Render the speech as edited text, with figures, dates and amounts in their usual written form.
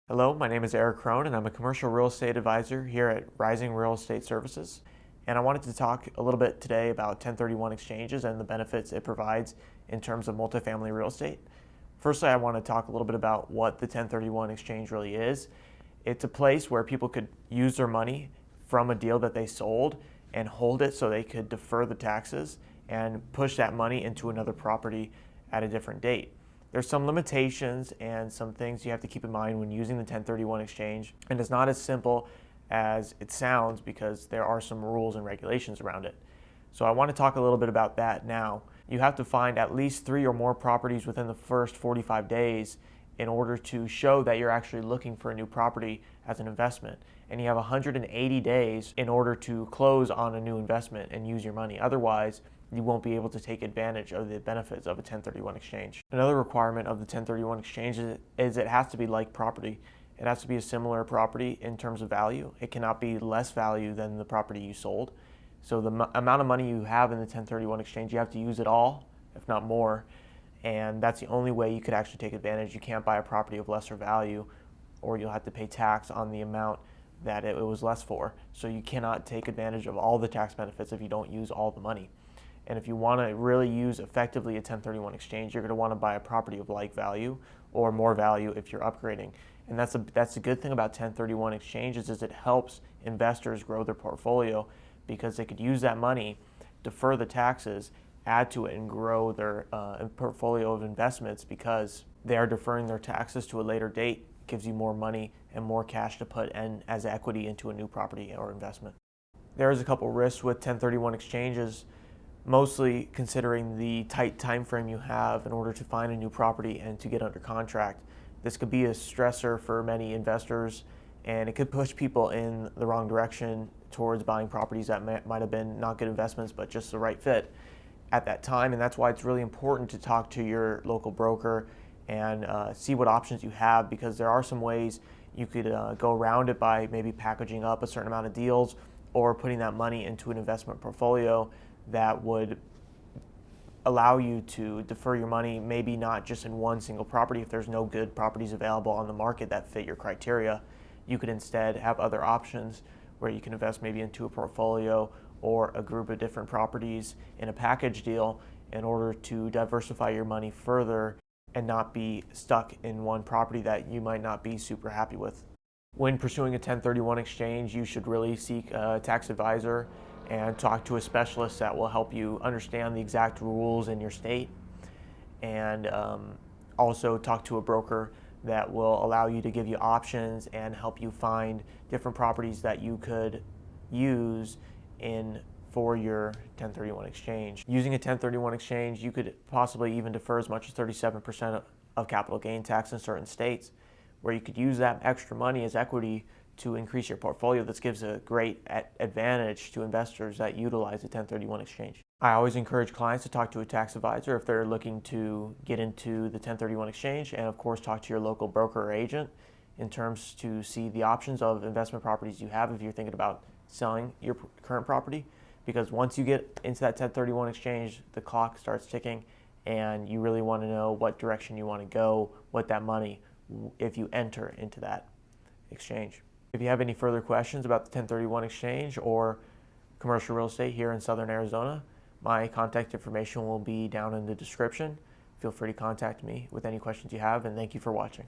Hello, my name is Eric Crone and I'm a commercial real estate advisor here at Rising Real Estate Services. And I wanted to talk a little bit today about 1031 exchanges and the benefits it provides in terms of multifamily real estate. Firstly, I want to talk a little bit about what the 1031 exchange really is. It's a place where people could use their money from a deal that they sold and hold it so they could defer the taxes and push that money into another property at a different date. There's some limitations and some things you have to keep in mind when using the 1031 exchange, and it's not as simple as it sounds because there are some rules and regulations around it. So I want to talk a little bit about that now. You have to find at least 3 or more properties within the first 45 days in order to show that you're actually looking for a new property as an investment. And you have 180 days in order to close on a new investment and use your money. Otherwise, you won't be able to take advantage of the benefits of a 1031 exchange. Another requirement of the 1031 exchange is it has to be like property. It has to be a similar property in terms of value. It cannot be less value than the property you sold. So the amount of money you have in the 1031 exchange, you have to use it all, if not more. And that's the only way you could actually take advantage. You can't buy a property of lesser value, or you'll have to pay tax on the amount that it was less for. So you cannot take advantage of all the tax benefits if you don't use all the money. And if you want to really use effectively a 1031 exchange, you're going to want to buy a property of like value or more value if you're upgrading. And that's the good thing about 1031 exchanges is it helps investors grow their portfolio because they could use that money, defer the taxes, add to it, and grow their portfolio of investments because they are deferring their taxes to a later date. It gives you more money and more cash to put in as equity into a new property or investment. There is a couple risks with 1031 exchanges, mostly considering the tight time frame you have in order to find a new property and to get under contract. This could be a stressor for many investors, and it could push people in the wrong direction towards buying properties that might have been not good investments but just the right fit at that time. And that's why it's really important to talk to your local broker and see what options you have, because there are some ways you could go around it by maybe packaging up a certain amount of deals or putting that money into an investment portfolio that would allow you to defer your money, maybe not just in one single property. If there's no good properties available on the market that fit your criteria, you could instead have other options where you can invest maybe into a portfolio or a group of different properties in a package deal in order to diversify your money further and not be stuck in one property that you might not be super happy with. When pursuing a 1031 exchange, you should really seek a tax advisor and talk to a specialist that will help you understand the exact rules in your state, and also talk to a broker that will allow you to give you options and help you find different properties that you could use for your 1031 exchange. Using a 1031 exchange, you could possibly even defer as much as 37% of capital gain tax in certain states, where you could use that extra money as equity to increase your portfolio. This gives a great advantage to investors that utilize a 1031 exchange. I always encourage clients to talk to a tax advisor if they're looking to get into the 1031 exchange, and of course talk to your local broker or agent in terms to see the options of investment properties you have if you're thinking about selling your current property. Because once you get into that 1031 exchange, the clock starts ticking and you really want to know what direction you want to go with that money if you enter into that exchange. If you have any further questions about the 1031 exchange or commercial real estate here in Southern Arizona, my contact information will be down in the description. Feel free to contact me with any questions you have, and thank you for watching.